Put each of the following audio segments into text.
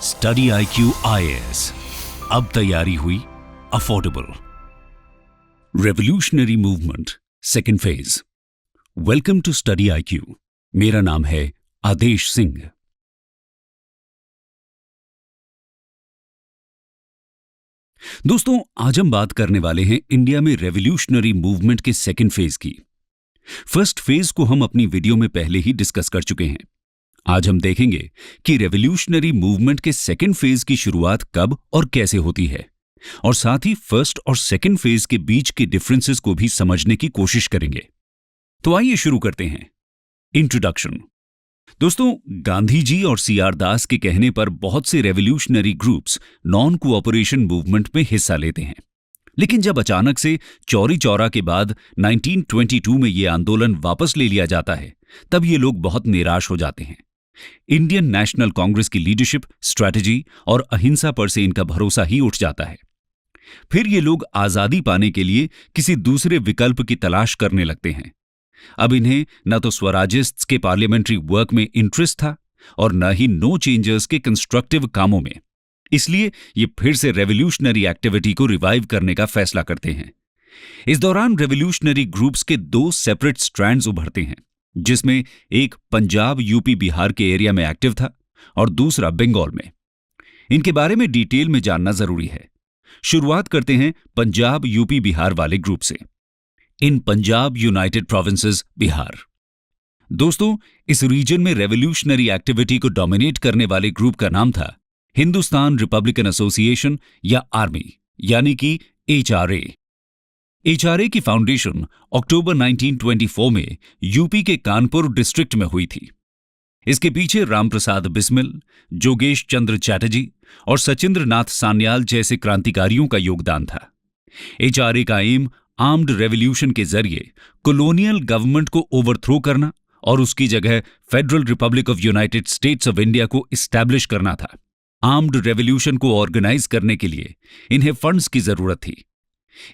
Study IQ IAS, अब तैयारी हुई affordable. Revolutionary movement second phase. Welcome to study IQ। मेरा नाम है आदेश सिंह। दोस्तों, आज हम बात करने वाले हैं इंडिया में रेवोल्यूशनरी मूवमेंट के सेकेंड फेज की। फर्स्ट फेज को हम अपनी वीडियो में पहले ही डिस्कस कर चुके हैं। आज हम देखेंगे कि रेवोल्यूशनरी मूवमेंट के सेकेंड फेज की शुरुआत कब और कैसे होती है, और साथ ही फर्स्ट और सेकेंड फेज के बीच के डिफरेंसेस को भी समझने की कोशिश करेंगे। तो आइए शुरू करते हैं। इंट्रोडक्शन। दोस्तों, गांधी जी और CR दास के कहने पर बहुत से revolutionary groups non cooperation movement में हिस्सा लेते हैं, लेकिन जब अचानक से चौरी चौरा के बाद 1922 में ये आंदोलन वापस ले लिया जाता है, तब ये लोग बहुत निराश हो जाते हैं। इंडियन नेशनल कांग्रेस की लीडरशिप, स्ट्रैटेजी और अहिंसा पर से इनका भरोसा ही उठ जाता है। फिर ये लोग आजादी पाने के लिए किसी दूसरे विकल्प की तलाश करने लगते हैं। अब इन्हें न तो स्वराजिस्ट्स के पार्लियामेंट्री वर्क में इंटरेस्ट था और न ही नो चेंजर्स के कंस्ट्रक्टिव कामों में। इसलिए ये फिर से रेवोल्यूशनरी एक्टिविटी को रिवाइव करने का फैसला करते हैं। इस दौरान रेवोल्यूशनरी ग्रुप्स के दो सेपरेट स्ट्रैंड्स उभरते हैं, जिसमें एक पंजाब, यूपी, बिहार के एरिया में एक्टिव था और दूसरा बंगाल में। इनके बारे में डिटेल में जानना जरूरी है। शुरुआत करते हैं पंजाब, यूपी, बिहार वाले ग्रुप से। इन पंजाब यूनाइटेड प्रोविंसेस, बिहार। दोस्तों, इस रीजन में रेवोल्यूशनरी एक्टिविटी को डोमिनेट करने वाले ग्रुप का नाम था हिंदुस्तान रिपब्लिकन एसोसिएशन या आर्मी, यानी कि HRA। HRA की फाउंडेशन अक्टूबर 1924 में यूपी के कानपुर डिस्ट्रिक्ट में हुई थी। इसके पीछे रामप्रसाद बिस्मिल, जोगेश चंद्र चैटर्जी और सचिंद्र नाथ सान्याल जैसे क्रांतिकारियों का योगदान था। HRA का एम आर्म्ड रेवोल्यूशन के जरिए कॉलोनियल गवर्नमेंट को ओवरथ्रो करना और उसकी जगह federal Republic of United states of India को इस्टेब्लिश करना था। आर्म्ड रेवोल्यूशन को ऑर्गेनाइज करने के लिए इन्हें फंड्स की जरूरत थी।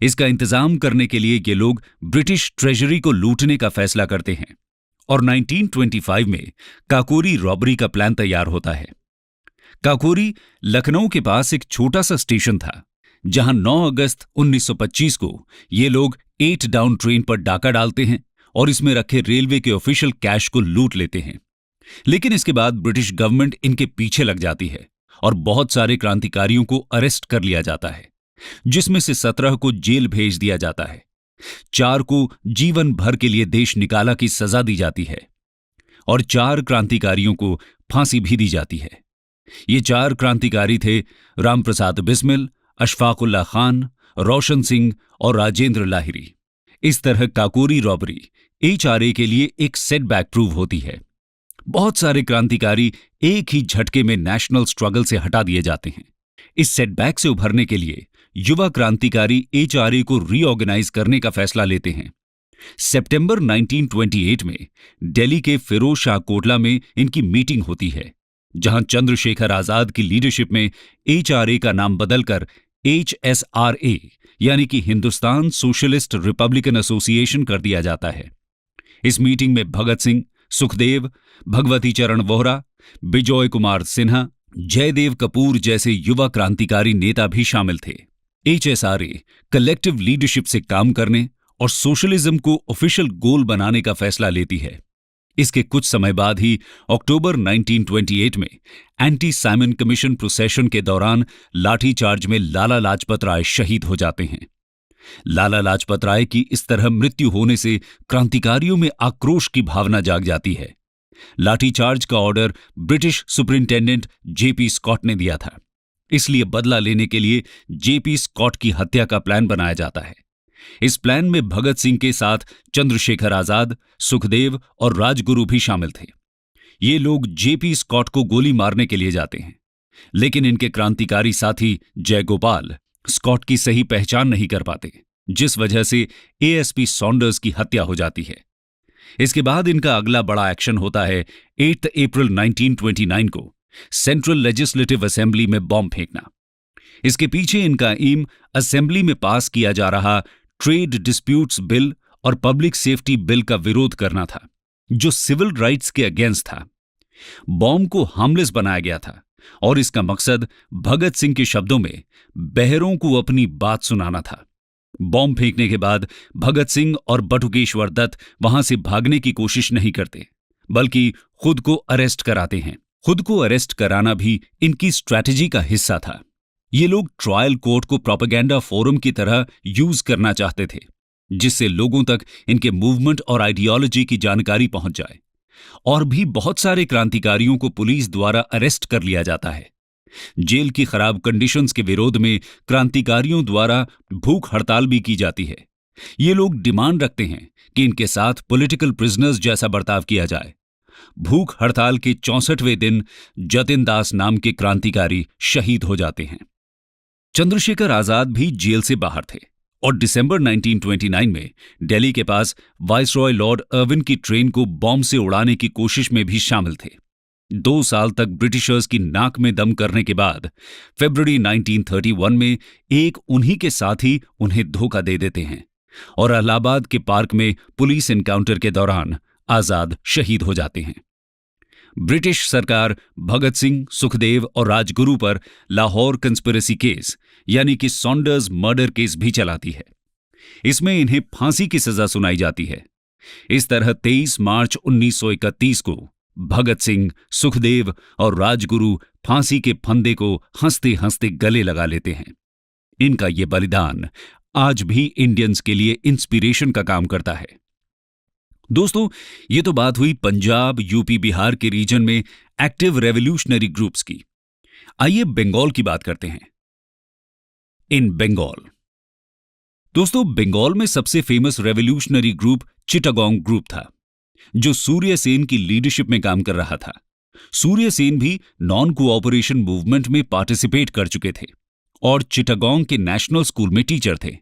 इसका इंतजाम करने के लिए ये लोग ब्रिटिश ट्रेजरी को लूटने का फैसला करते हैं और 1925 में काकोरी रॉबरी का प्लान तैयार होता है। काकोरी लखनऊ के पास एक छोटा सा स्टेशन था, जहां 9 अगस्त 1925 को ये लोग 8 डाउन ट्रेन पर डाका डालते हैं और इसमें रखे रेलवे के ऑफिशियल कैश को लूट लेते हैं। लेकिन इसके बाद ब्रिटिश गवर्नमेंट इनके पीछे लग जाती है और बहुत सारे क्रांतिकारियों को अरेस्ट कर लिया जाता है, जिसमें से 17 को जेल भेज दिया जाता है। 4 को जीवन भर के लिए देश निकाला की सजा दी जाती है और 4 क्रांतिकारियों को फांसी भी दी जाती है। ये 4 क्रांतिकारी थे रामप्रसाद बिस्मिल, अशफाकुल्ला खान, रोशन सिंह और राजेंद्र लाहिरी। इस तरह काकोरी रॉबरी HRA के लिए एक सेटबैक प्रूव होती है। बहुत सारे क्रांतिकारी एक ही झटके में नेशनल स्ट्रगल से हटा दिए जाते हैं। इस सेटबैक से उभरने के लिए युवा क्रांतिकारी HRA को रीऑर्गेनाइज करने का फैसला लेते हैं। सितंबर 1928 में दिल्ली के फिरोज शाह कोटला में इनकी मीटिंग होती है, जहां चंद्रशेखर आजाद की लीडरशिप में HRA का नाम बदलकर HSRA यानी कि हिंदुस्तान सोशलिस्ट रिपब्लिकन एसोसिएशन कर दिया जाता है। इस मीटिंग में भगत सिंह, सुखदेव, भगवती चरण वोहरा, बिजॉय कुमार सिन्हा, जयदेव कपूर जैसे युवा क्रांतिकारी नेता भी शामिल थे। HSRA कलेक्टिव लीडरशिप से काम करने और सोशलिज्म को ऑफिशियल गोल बनाने का फैसला लेती है। इसके कुछ समय बाद ही अक्टूबर 1928 में एंटी साइमन कमीशन प्रोसेशन के दौरान लाठीचार्ज में लाला लाजपत राय शहीद हो जाते हैं। लाला लाजपत राय की इस तरह मृत्यु होने से क्रांतिकारियों में आक्रोश की भावना जाग जाती है। लाठीचार्ज का order British superintendent JP Scott ने दिया था, इसलिए बदला लेने के लिए JP स्कॉट की हत्या का प्लान बनाया जाता है। इस प्लान में भगत सिंह के साथ चंद्रशेखर आजाद, सुखदेव और राजगुरु भी शामिल थे। ये लोग JP स्कॉट को गोली मारने के लिए जाते हैं, लेकिन इनके क्रांतिकारी साथी जयगोपाल स्कॉट की सही पहचान नहीं कर पाते, जिस वजह से ASP सॉन्डर्स की हत्या हो जाती है। इसके बाद इनका अगला बड़ा एक्शन होता है 8 अप्रैल 1929 को सेंट्रल लेजिस्लेटिव असेंबली में बॉम्ब फेंकना। इसके पीछे इनका एम असेंबली में पास किया जा रहा ट्रेड डिस्प्यूट्स बिल और पब्लिक सेफ्टी बिल का विरोध करना था, जो सिविल राइट्स के अगेंस्ट था। बॉम्ब को हार्मलेस बनाया गया था और इसका मकसद भगत सिंह के शब्दों में बहरों को अपनी बात सुनाना था। बॉम्ब फेंकने के बाद भगत सिंह और बटुकेश्वर दत्त वहां से भागने की कोशिश नहीं करते, बल्कि खुद को अरेस्ट कराते हैं। खुद को अरेस्ट कराना भी इनकी स्ट्रैटेजी का हिस्सा था। ये लोग ट्रायल कोर्ट को प्रोपेगेंडा फोरम की तरह यूज करना चाहते थे, जिससे लोगों तक इनके मूवमेंट और आइडियोलॉजी की जानकारी पहुंच जाए। और भी बहुत सारे क्रांतिकारियों को पुलिस द्वारा अरेस्ट कर लिया जाता है। जेल की खराब कंडीशंस के विरोध में क्रांतिकारियों द्वारा भूख हड़ताल भी की जाती है। ये लोग डिमांड रखते हैं कि इनके साथ पॉलिटिकल प्रिजनर्स जैसा बर्ताव किया जाए। भूख हड़ताल के 64वें दिन जतिन दास नाम के क्रांतिकारी शहीद हो जाते हैं। चंद्रशेखर आजाद भी जेल से बाहर थे और दिसंबर 1929 में दिल्ली के पास वाइसरॉय लॉर्ड अर्विन की ट्रेन को बॉम्ब से उड़ाने की कोशिश में भी शामिल थे। 2 साल तक ब्रिटिशर्स की नाक में दम करने के बाद फरवरी 1931 में एक उन्हीं के साथी उन्हें धोखा दे देते हैं और इलाहाबाद के पार्क में पुलिस एनकाउंटर के दौरान आजाद शहीद हो जाते हैं। ब्रिटिश सरकार भगत सिंह, सुखदेव और राजगुरु पर लाहौर कंस्पिरेसी केस यानी कि सॉन्डर्स मर्डर केस भी चलाती है। इसमें इन्हें फांसी की सजा सुनाई जाती है। इस तरह 23 मार्च 1931 को भगत सिंह, सुखदेव और राजगुरु फांसी के फंदे को हंसते हंसते गले लगा लेते हैं। इनका ये बलिदान आज भी इंडियंस के लिए इंस्पिरेशन का काम करता है। दोस्तों, ये तो बात हुई पंजाब, यूपी, बिहार के रीजन में एक्टिव रेवोल्यूशनरी ग्रुप्स की। आइए बंगाल की बात करते हैं। इन बंगाल, दोस्तों, बंगाल में सबसे famous revolutionary group Chittagong group था, जो सूर्य सेन की लीडरशिप में काम कर रहा था। सूर्य सेन भी नॉन कोऑपरेशन मूवमेंट में पार्टिसिपेट कर चुके थे और चिटागोंग के नेशनल स्कूल में टीचर थे,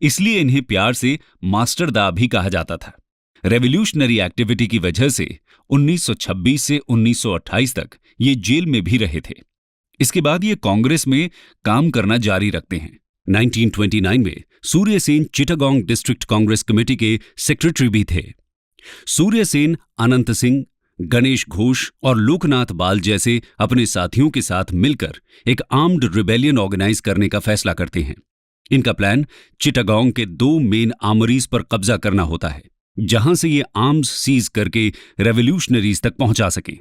इसलिए इन्हें प्यार से मास्टर दा भी कहा जाता था। रेवोल्यूशनरी एक्टिविटी की वजह से 1926 से 1928 तक ये जेल में भी रहे थे। इसके बाद ये कांग्रेस में काम करना जारी रखते हैं। 1929 में सूर्य सेन चिटागोंग डिस्ट्रिक्ट कांग्रेस कमेटी के सेक्रेटरी भी थे। सूर्य सेन अनंत सिंह, गणेश घोष और लोकनाथ बाल जैसे अपने साथियों के साथ मिलकर एक आर्म्ड रिबेलियन ऑर्गेनाइज करने का फैसला करते हैं। इनका प्लान चिटागोंग के 2 मेन आर्मरीज पर कब्जा करना होता है, जहां से ये आर्म्स सीज करके रेवोल्यूशनरीज तक पहुंचा सके।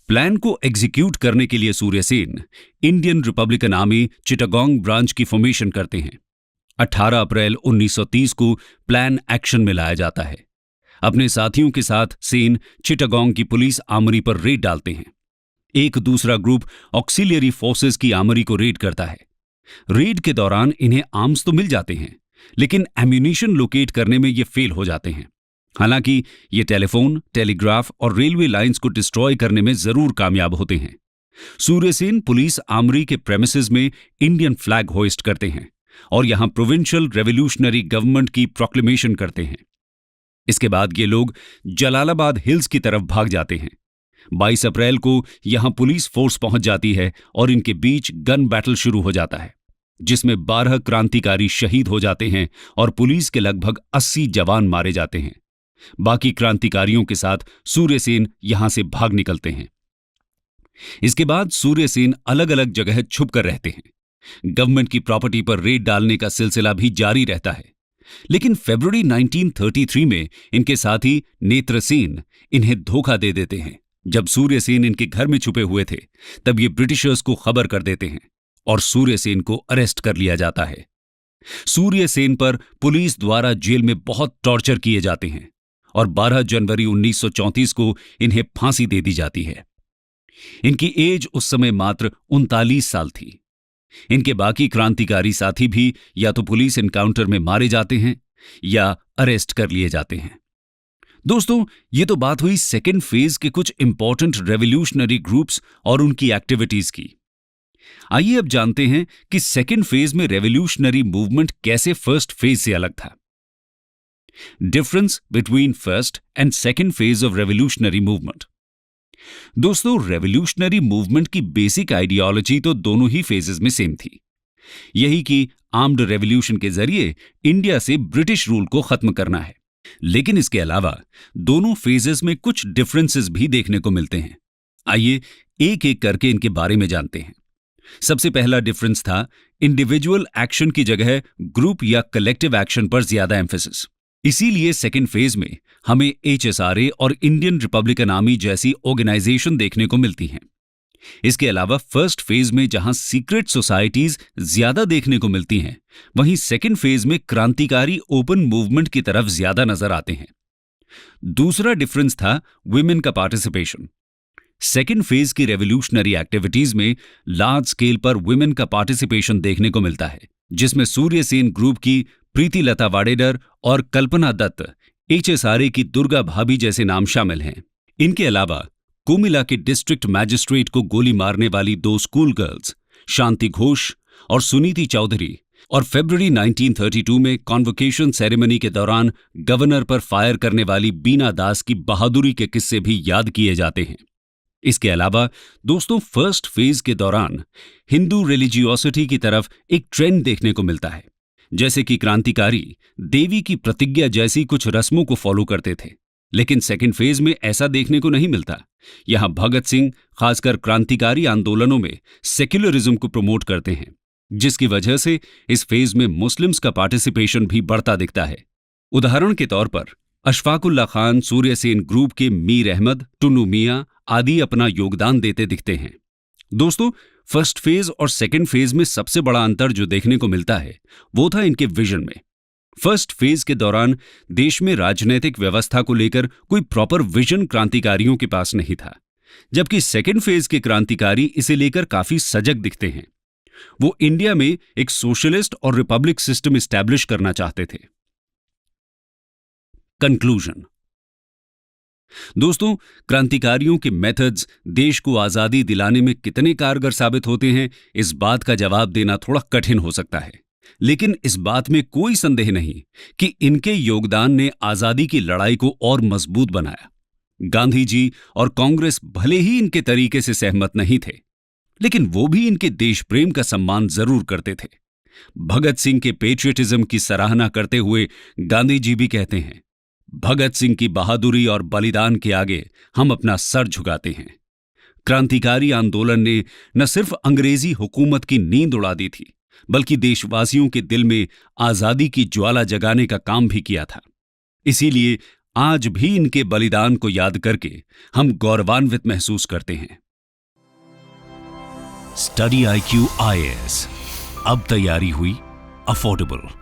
प्लान को एग्जीक्यूट करने के लिए Surya Sen Indian Republican Army Chittagong branch की फॉर्मेशन करते हैं। 18 अप्रैल 1930 को प्लान एक्शन में लाया जाता है। अपने साथियों के साथ सेन चिटागोंग की पुलिस आर्मरी पर रेड डालते हैं। एक दूसरा ग्रुप ऑक्सिलियरी फोर्सेस की आर्मरी को रेड करता है। रेड के दौरान इन्हें आर्म्स तो मिल जाते हैं, लेकिन एम्यूनिशन लोकेट करने में ये फेल हो जाते हैं। हालांकि ये टेलीफोन, टेलीग्राफ और रेलवे लाइंस को डिस्ट्रॉय करने में जरूर कामयाब होते हैं। सूर्यसेन पुलिस आर्मरी के प्रेमिसेस में इंडियन फ्लैग होइस्ट करते हैं और यहां प्रोविंशियल रेवोल्यूशनरी गवर्नमेंट की प्रोक्लेमेशन करते हैं। इसके बाद ये लोग जलालाबाद हिल्स की तरफ भाग जाते हैं। 22 अप्रैल को यहां पुलिस फोर्स पहुंच जाती है और इनके बीच गन बैटल शुरू हो जाता है, जिसमें 12 क्रांतिकारी शहीद हो जाते हैं और पुलिस के लगभग 80 जवान मारे जाते हैं। बाकी क्रांतिकारियों के साथ सूर्यसेन यहां से भाग निकलते हैं। इसके बाद सूर्यसेन अलग अलग जगह छुप कर रहते हैं। गवर्नमेंट की प्रॉपर्टी पर रेड डालने का सिलसिला भी जारी रहता है, लेकिन फरवरी 1933 में इनके साथी नेत्रसेन इन्हें धोखा दे देते हैं। जब सूर्यसेन इनके घर में छुपे हुए थे, तब ये ब्रिटिशर्स को खबर कर देते हैं और सूर्यसेन को अरेस्ट कर लिया जाता है। सूर्यसेन पर पुलिस द्वारा जेल में बहुत टॉर्चर किए जाते हैं और 12 जनवरी 1934 को इन्हें फांसी दे दी जाती है। इनकी एज उस समय मात्र 39 साल थी। इनके बाकी क्रांतिकारी साथी भी या तो पुलिस एनकाउंटर में मारे जाते हैं या अरेस्ट कर लिए जाते हैं। दोस्तों, ये तो बात हुई सेकेंड फेज के कुछ इंपॉर्टेंट रेवोल्यूशनरी ग्रुप्स और उनकी एक्टिविटीज की। आइए अब जानते हैं कि सेकेंड फेज में रेवोल्यूशनरी मूवमेंट कैसे फर्स्ट फेज से अलग था। Difference between first and second phase of revolutionary movement. दोस्तों, रेवोल्यूशनरी मूवमेंट की बेसिक आइडियोलॉजी तो दोनों ही फेजेस में सेम थी, यही कि आर्म्ड रेवोल्यूशन के जरिए इंडिया से ब्रिटिश रूल को खत्म करना है। लेकिन इसके अलावा दोनों फेजेस में कुछ डिफरेंसेस भी देखने को मिलते हैं। आइए एक एक करके इनके बारे में जानते हैं। सबसे पहला डिफरेंस था इंडिविजुअल एक्शन की जगह ग्रुप या कलेक्टिव एक्शन पर ज्यादा एम्फेसिस। इसीलिए सेकेंड फेज में हमें HSRA और इंडियन रिपब्लिकन आर्मी जैसी ऑर्गेनाइजेशन देखने को मिलती हैं। इसके अलावा फर्स्ट फेज में जहां सीक्रेट सोसाइटीज ज्यादा देखने को मिलती हैं, वहीं सेकेंड फेज में क्रांतिकारी ओपन मूवमेंट की तरफ ज्यादा नजर आते हैं। दूसरा डिफरेंस था वुमेन का पार्टिसिपेशन। सेकेंड फेज की रेवोल्यूशनरी एक्टिविटीज में लार्ज स्केल पर वुमेन का पार्टिसिपेशन देखने को मिलता है, जिसमें सूर्य सेन ग्रुप की प्रीति लता वाडेडर और कल्पना दत्त, HSRA की दुर्गा भाभी जैसे नाम शामिल हैं। इनके अलावा कुमिला के डिस्ट्रिक्ट मैजिस्ट्रेट को गोली मारने वाली 2 स्कूल गर्ल्स शांति घोष और सुनीति चौधरी, और फरवरी 1932 में कॉन्वोकेशन सेरेमनी के दौरान गवर्नर पर फायर करने वाली बीना दास की बहादुरी के किस्से भी याद किए जाते हैं। इसके अलावा दोस्तों, फर्स्ट फेज के दौरान हिंदू रिलीजियोसिटी की तरफ एक ट्रेंड देखने को मिलता है, जैसे कि क्रांतिकारी देवी की प्रतिज्ञा जैसी कुछ रस्मों को फॉलो करते थे। लेकिन सेकेंड फेज में ऐसा देखने को नहीं मिलता। यहां भगत सिंह खासकर क्रांतिकारी आंदोलनों में सेक्युलरिज्म को प्रमोट करते हैं, जिसकी वजह से इस फेज में मुस्लिम्स का पार्टिसिपेशन भी बढ़ता दिखता है। उदाहरण के तौर पर अशफाकुल्ला खान, सूर्य सेन ग्रुप के मीर अहमद, टुन्नू मियां आदि अपना योगदान देते दिखते हैं। दोस्तों, फर्स्ट फेज और सेकेंड फेज में सबसे बड़ा अंतर जो देखने को मिलता है वो था इनके विजन में। फर्स्ट फेज के दौरान देश में राजनीतिक व्यवस्था को लेकर कोई प्रॉपर विजन क्रांतिकारियों के पास नहीं था, जबकि सेकेंड फेज के क्रांतिकारी इसे लेकर काफी सजग दिखते हैं। वो इंडिया में एक सोशलिस्ट और रिपब्लिक सिस्टम एस्टैब्लिश करना चाहते थे। कंक्लूजन। दोस्तों, क्रांतिकारियों के मेथड्स देश को आजादी दिलाने में कितने कारगर साबित होते हैं, इस बात का जवाब देना थोड़ा कठिन हो सकता है, लेकिन इस बात में कोई संदेह नहीं कि इनके योगदान ने आजादी की लड़ाई को और मजबूत बनाया। गांधी जी और कांग्रेस भले ही इनके तरीके से सहमत नहीं थे, लेकिन वो भी इनके देश प्रेम का सम्मान जरूर करते थे। भगत सिंह के पेट्रियटिज्म की सराहना करते हुए गांधी जी भी कहते हैं, भगत सिंह की बहादुरी और बलिदान के आगे हम अपना सर झुकाते हैं। क्रांतिकारी आंदोलन ने न सिर्फ अंग्रेजी हुकूमत की नींद उड़ा दी थी, बल्कि देशवासियों के दिल में आजादी की ज्वाला जगाने का काम भी किया था। इसीलिए आज भी इनके बलिदान को याद करके हम गौरवान्वित महसूस करते हैं। स्टडी IQ IAS, अब तैयारी हुई अफोर्डेबल।